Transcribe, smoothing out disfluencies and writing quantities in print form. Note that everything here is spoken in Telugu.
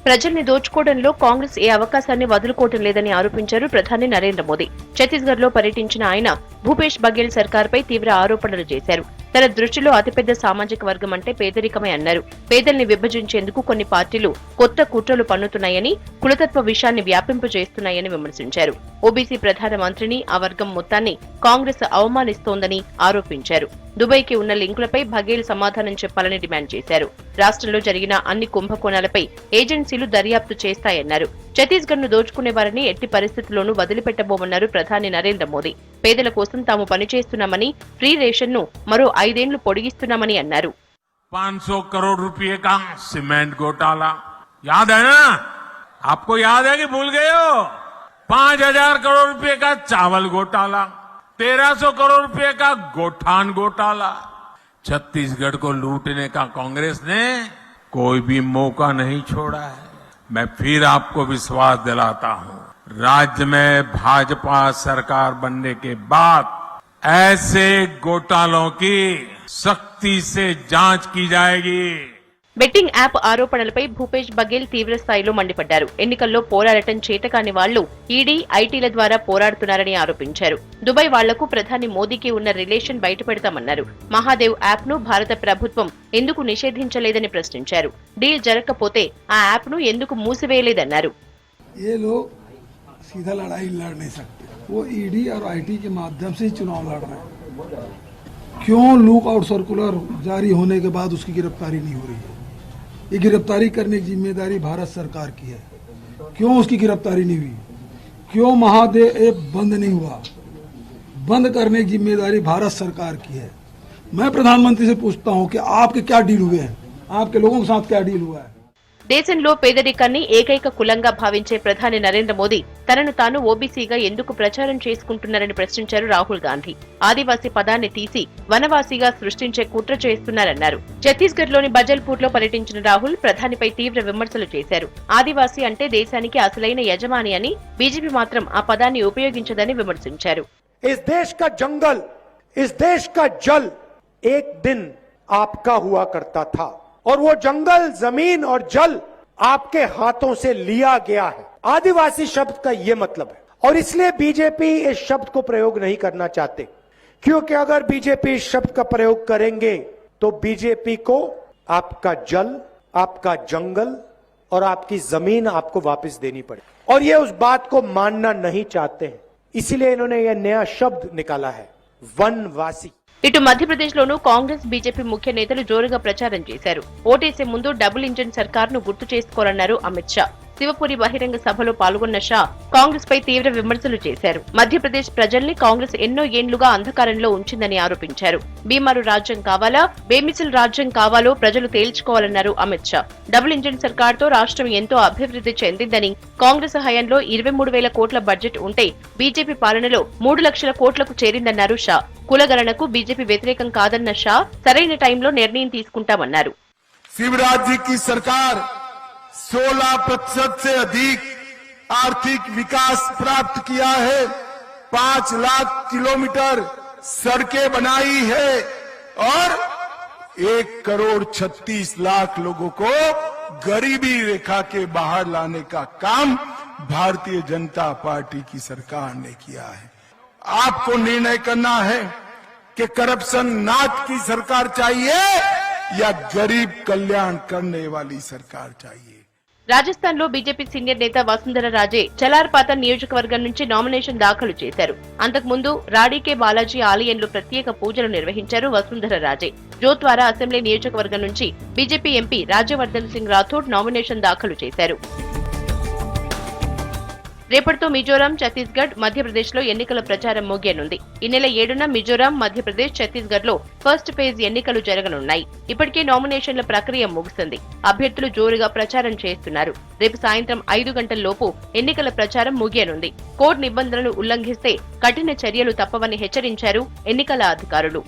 ప్రజల్ని దోచుకోవడంలో కాంగ్రెస్ ఏ అవకాశాన్ని వదులుకోవటం లేదని ఆరోపించారు ప్రధాని నరేంద్ర మోదీ. ఛత్తీస్గఢ్ లో పర్యటించిన ఆయన భూపేష్ బఘేల్ సర్కార్పై తీవ్ర ఆరోపణలు చేశారు. తన దృష్టిలో అతిపెద్ద సామాజిక వర్గం అంటే పేదరికమే అన్నారు. పేదల్ని విభజించేందుకు కొన్ని పార్టీలు కొత్త కుట్రలు పన్నుతున్నాయని, కులతత్వ విషయాన్ని వ్యాపింపు చేస్తున్నాయని విమర్శించారు. ఓబీసీ ప్రధాన మంత్రిని, ఆ వర్గం మొత్తాన్ని కాంగ్రెస్ అవమానిస్తోందని ఆరోపించారు. దుబాయ్కి ఉన్న లింకులపై బఘేల్ సమాధానం చెప్పాలని డిమాండ్ చేశారు. రాష్ట్రంలో జరిగిన అన్ని కుంభకోణాలపై ఏజెన్సీలు దర్యాప్తు చేస్తాయన్నారు. ఛత్తీస్గఢ్ ను దోచుకునే వారిని ఎట్టి పరిస్థితుల్లోనూ వదిలిపెట్టబోమన్నారు ప్రధాని నరేంద్ర మోదీ. పేదల కోసం తాము పనిచేస్తున్నామని, ఫ్రీ రేషన్ ను మరో 5 ఏళ్లు పొడిగిస్తున్నామని అన్నారు. 500 करोड़ रुपए का सीमेंट घोटाला याद है ना? आपको याद है कि भूल गए हो? 5000 करोड़ रुपए का चावल घोटाला, 1300 करोड़ रुपए का गोठान घोटाला। छत्तीसगढ़ को लूटने का कांग्रेस ने कोई भी मौका नहीं छोड़ा है। मैं फिर आपको विश्वास दिलाता हूं, राज्य में भाजपा सरकार बनने के बाद ऐसे घोटालों की सख्ती से जांच की जाएगी। బెట్టింగ్ యాప్ ఆరోపణలపై భూపేష్ బఘేల్ తీవ్ర స్థాయిలో మండిపడ్డారు. ఎన్నికల్లో పోరాడటం చేతకాని వాళ్లు ఈడీ, ఐటీల ద్వారా పోరాడుతున్నారని ఆరోపించారు. దుబాయ్ వాళ్లకు ప్రధాని మోదీకి ఉన్న రిలేషన్ బయటపెడతామన్నారు. మహాదేవ్ యాప్ ను భారత ప్రభుత్వం ఎందుకు నిషేధించలేదని ప్రశ్నించారు. డీల్ జరగకపోతే ఆ యాప్ ను ఎందుకు మూసివేయలేదన్నారు. सीधा लड़ाई लड़ नहीं सकते, वो ईडी और आईटी के माध्यम से ही चुनाव लड़ रहे हैं। क्यों लुक आउट सर्कुलर जारी होने के बाद उसकी गिरफ्तारी नहीं हो रही है? ये गिरफ्तारी करने की जिम्मेदारी भारत सरकार की है। क्यों उसकी गिरफ्तारी नहीं हुई? क्यों महादेव ऐप बंद नहीं हुआ? बंद करने की जिम्मेदारी भारत सरकार की है। मैं प्रधानमंत्री से पूछता हूं कि आपके क्या डील हुए हैं, आपके लोगों के साथ क्या डील हुआ है? దేశంలో పేదరికాన్ని ఏకైక కులంగా భావించే ప్రధాని నరేంద్ర మోదీ తనను తాను ఓబీసీగా ఎందుకు ప్రచారం చేసుకుంటున్నారని ప్రశ్నించారు రాహుల్ గాంధీ. ఆదివాసీ పదాన్ని తీసి వనవాసీగా సృష్టించే కుట్ర చేస్తున్నారన్నారు. ఛత్తీస్గఢ్ లోని బజల్పూర్ లో పర్యటించిన రాహుల్ ప్రధానిపై తీవ్ర విమర్శలు చేశారు. ఆదివాసీ అంటే దేశానికి అసలైన యజమాని అని, బీజేపీ మాత్రం ఆ పదాన్ని ఉపయోగించదని విమర్శించారు. इस देश का जंगल, इस देश का जल एक दिन आपका हुआ करता था और वो जंगल, जमीन और जल आपके हाथों से लिया गया है। आदिवासी शब्द का ये मतलब है और इसलिए बीजेपी इस शब्द को प्रयोग नहीं करना चाहते, क्योंकि अगर बीजेपी इस शब्द का प्रयोग करेंगे तो बीजेपी को आपका जल, आपका जंगल और आपकी जमीन आपको वापस देनी पड़े, और ये उस बात को मानना नहीं चाहते हैं। इसीलिए इन्होंने यह नया शब्द निकाला है, वनवासी। ఇటు మధ్యప్రదేశ్ లోనూ కాంగ్రెస్, బీజేపీ ముఖ్య నేతలు జోరుగా ప్రచారం చేశారు. ఓటేసే ముందు డబుల్ ఇంజిన్ సర్కార్ను గుర్తు చేసుకోవాలన్నారు అమిత్ షా. శివపురి బహిరంగ సభలో పాల్గొన్న షా కాంగ్రెస్ పై తీవ్ర విమర్శలు చేశారు. మధ్యప్రదేశ్ ప్రజల్ని కాంగ్రెస్ ఎన్నో ఏండ్లుగా అంధకారంలో ఉంచిందని ఆరోపించారు. బీమారు రాజ్యం కావాలా, బేమిసిల్ రాజ్యం కావాలో ప్రజలు తేల్చుకోవాలన్నారు అమిత్ షా. డబుల్ ఇంజిన్ సర్కార్తో రాష్ట్రం ఎంతో అభివృద్ధి చెందిందని, కాంగ్రెస్ హయాంలో 23,000 కోట్ల బడ్జెట్ ఉంటే బీజేపీ పాలనలో 3 లక్షల కోట్లకు చేరిందన్నారు షా. కులగణనకు బీజేపీ వ్యతిరేకం కాదన్న షా సరైన టైంలో నిర్ణయం తీసుకుంటామన్నారు. शिवराज जी की सरकार 16% से अधिक आर्थिक विकास प्राप्त किया है, 5 लाख किलोमीटर सड़कें बनाई है और 1,36,00,000 लोगों को गरीबी रेखा के बाहर लाने का काम भारतीय जनता पार्टी की सरकार ने किया है। आपको निर्णय करना है कि करप्शन नाथ की सरकार चाहिए या गरीब कल्याण करने वाली सरकार चाहिए। రాజస్థాన్ లో బీజేపీ సీనియర్ నేత వసుంధర రాజే చలార్పాత నియోజకవర్గం నుంచి నామినేషన్ దాఖలు చేశారు. అంతకుముందు రాడీకే బాలాజీ ఆలయంలో ప్రత్యేక పూజలు నిర్వహించారు వసుంధర రాజే. జోత్వారా అసెంబ్లీ నియోజకవర్గం నుంచి BJP MP Rajyavardhan Singh Rathod nomination దాఖలు చేశారు. రేపటితో మిజోరాం, ఛత్తీస్గఢ్, మధ్యప్రదేశ్ లో ఎన్నికల ప్రచారం ముగియనుంది. ఈ నెల 7న మిజోరాం, మధ్యప్రదేశ్, ఛత్తీస్గఢ్ లో ఫస్ట్ ఫేజ్ ఎన్నికలు జరగనున్నాయి. ఇప్పటికే నామినేషన్ల ప్రక్రియ ముగిసింది. అభ్యర్థులు జోరుగా ప్రచారం చేస్తున్నారు. రేపు సాయంత్రం 5 గంటల్లోపు ఎన్నికల ప్రచారం ముగియనుంది. కోడ్ నిబంధనలు ఉల్లంఘిస్తే కఠిన చర్యలు తప్పవని హెచ్చరించారు ఎన్నికల అధికారులు.